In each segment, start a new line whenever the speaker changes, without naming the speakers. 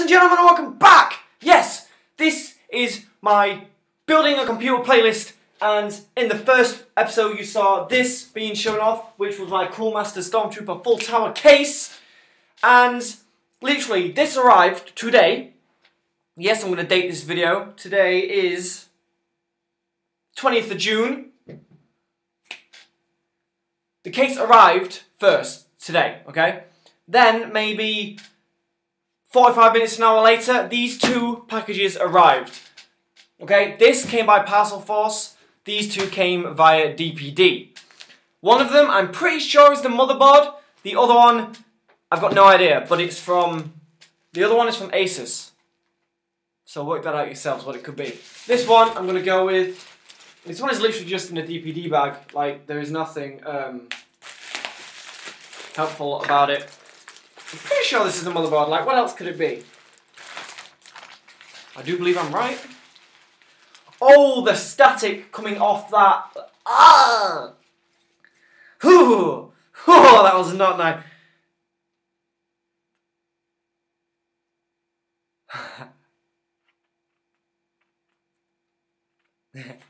and gentlemen, welcome back! Yes, this is my building a computer playlist, and in the first episode you saw this being shown off, which was my Cool Master Stormtrooper full tower case, and literally this arrived today. Yes, I'm going to date this video. Today is 20th of June. The case arrived first today, okay? Then maybe 45 minutes, an hour later, these two packages arrived. Okay, this came by Parcel Force. These two came via DPD. One of them, I'm pretty sure, is the motherboard. The other one, I've got no idea, but it's from... The other one is from Asus. So work that out yourselves, what it could be. This one, I'm going to go with... This one is literally just in a DPD bag. Like, there is nothing helpful about it. I'm pretty sure this is the motherboard. Like, what else could it be? I do believe I'm right. Oh, the static coming off that. Ah! Whew! Oh, that was not nice.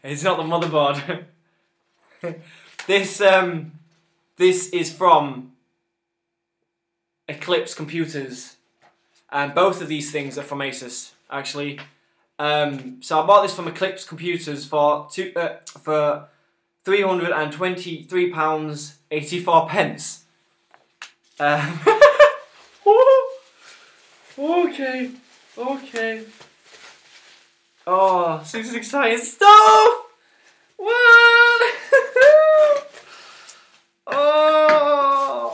It's not the motherboard. This is from Eclipse Computers, and both of these things are from Asus, actually. So I bought this from Eclipse Computers for £323.84. Okay. Oh, this is exciting stuff! What? Oh,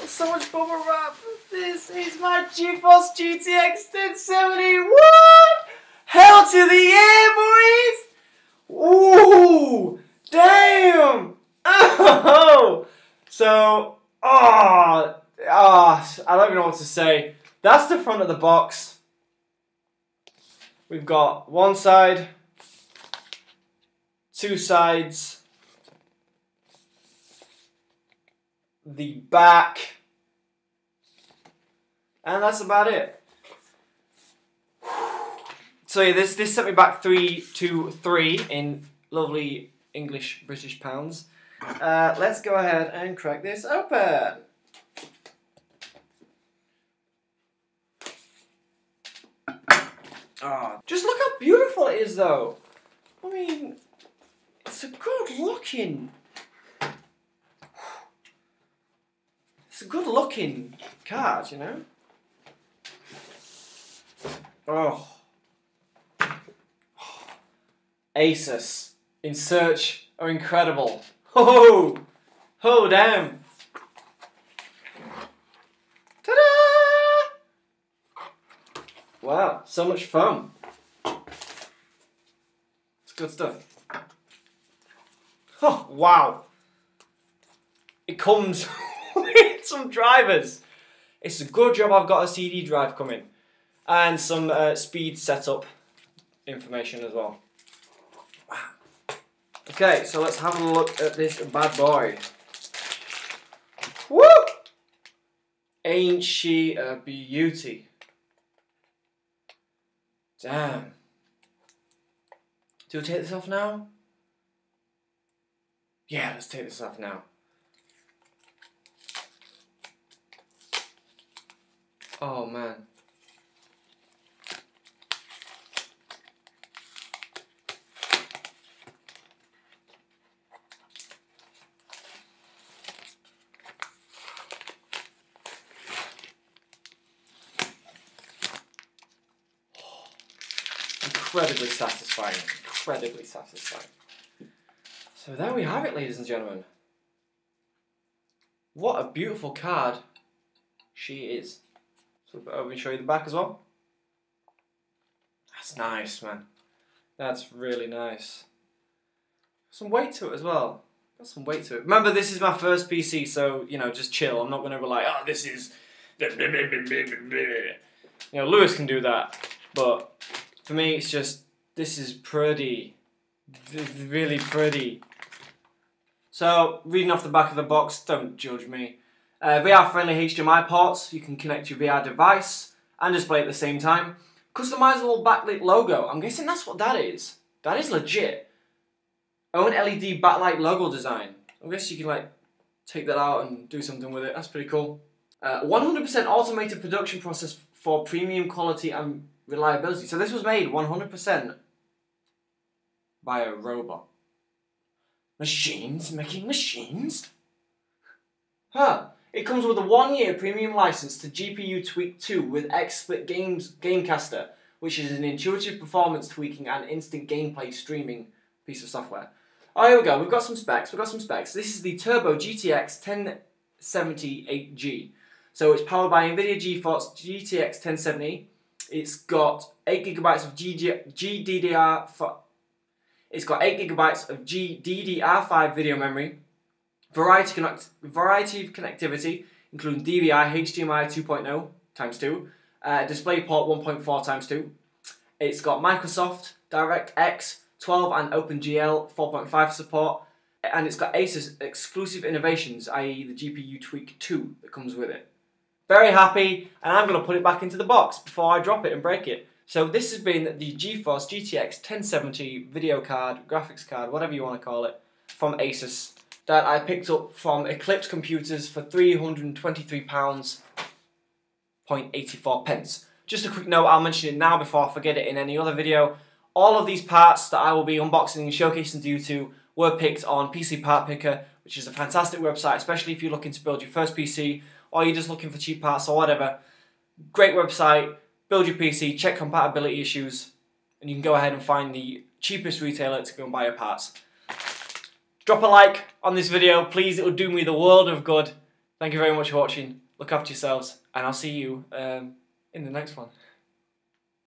so much bubble wrap. This is my Geforce GTX 1070. What? Hell to the air, boys! Ooh, damn! Oh, so, I don't even know what to say. That's the front of the box. We've got one side, two sides, the back, and that's about it. So yeah, this sent me back 323 in lovely English British pounds. Let's go ahead and crack this open. Oh, just look how beautiful it is, though. I mean, it's a good looking. It's a good looking card, you know. Oh. Asus in search are incredible. Oh, damn. Wow, so much fun. It's good stuff. Oh, wow. It comes with some drivers. It's a good job I've got a CD drive coming. And some speed setup information as well. Wow. Okay, so let's have a look at this bad boy. Woo! Ain't she a beauty? Damn. Do we take this off now? Yeah, let's take this off now. Oh man. Incredibly satisfying. Incredibly satisfying. So there we have it, ladies and gentlemen. What a beautiful card she is. So flip it over and show you the back as well. That's nice, man. That's really nice. Some weight to it as well. Got some weight to it. Remember, this is my first PC, so, you know, just chill. I'm not going to be like, oh, this is... You know, Lewis can do that, but... For me, it's just, this is pretty, really pretty. So, reading off the back of the box, don't judge me. VR-friendly HDMI ports, you can connect your VR device and display at the same time. Customizable backlit logo. I'm guessing that's what that is. That is legit. Own LED backlight logo design. I guess you can like take that out and do something with it. That's pretty cool. 100% automated production process for premium quality and reliability. So this was made 100% by a robot. Machines making machines? Huh. It comes with a 1-year premium license to GPU Tweak 2 with XSplit Gamecaster, which is an intuitive performance tweaking and instant gameplay streaming piece of software. Oh, here we go. We've got some specs. This is the Turbo GTX 1070 So it's powered by NVIDIA GeForce GTX 1070. It's got 8 GB of GDDR5 video memory, variety of connectivity, including DVI, HDMI 2.0 times 2, DisplayPort 1.4 times 2. It's got Microsoft DirectX 12 and OpenGL 4.5 support, and it's got Asus exclusive innovations, i.e. the GPU Tweak 2 that comes with it. Very happy, and I'm going to put it back into the box before I drop it and break it. So this has been the GeForce GTX 1070 video card, graphics card, whatever you want to call it, from Asus, that I picked up from Eclipse Computers for £323.84. Just a quick note, I'll mention it now before I forget it in any other video. All of these parts that I will be unboxing and showcasing to you two were picked on PC Part Picker, which is a fantastic website, especially if you're looking to build your first PC or you're just looking for cheap parts or whatever. Great website, build your PC, check compatibility issues, and you can go ahead and find the cheapest retailer to go and buy your parts. Drop a like on this video, please, it will do me the world of good. Thank you very much for watching, look after yourselves, and I'll see you in the next one.